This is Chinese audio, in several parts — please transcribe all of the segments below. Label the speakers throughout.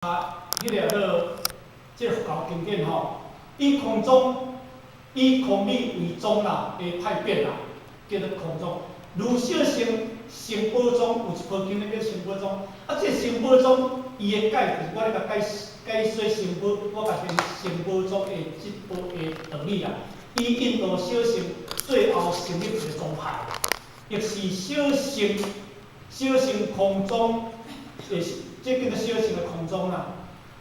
Speaker 1: 迄个即个佛教经典吼，以空中以空理为宗啦的派别啦，叫做空中。如小乘成宝宗有一部经咧叫成宝宗，啊，这成宝宗伊的解释，我咧甲解说成宝，我甲成宝宗的即部的道理啊。以印度小乘最后成立一个宗派，亦是小乘空宗，也是这叫做小乘的空宗啦。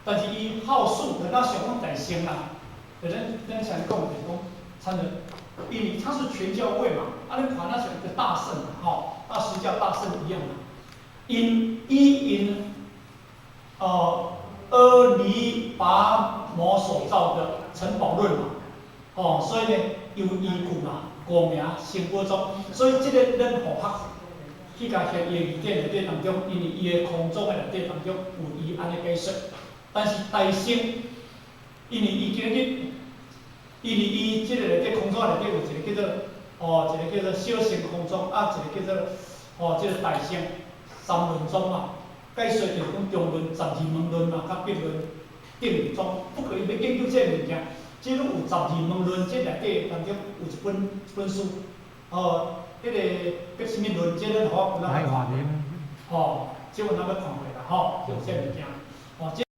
Speaker 1: 但是伊好数，就咱上讲大乘啦，就咱常讲就是讲，参的，因为它是全教会嘛，啊，你看那是一个大圣嘛，吼，大师教大圣一样嘛。因阿弥跋摩所造的城堡论嘛，哦，所以呢有依据嘛，故名成宝宗。所以这个咱互学去甲伊的语典内底当中，因为伊的空宗的内底当中有伊安尼解说。但是大乘，因为伊今日，因为伊即个内底空宗内底有一个叫做一个叫做小乘空宗，啊，一个叫做即个大乘三论宗嘛。解说就是讲中论、十二门论嘛，甲别论、定理宗，不可以要研究这个物件。即拢有十二门论，即内底当中有一本书，迄个叫啥物论？即咱互我分啊。即阮若要看过啦，吼，就这物件。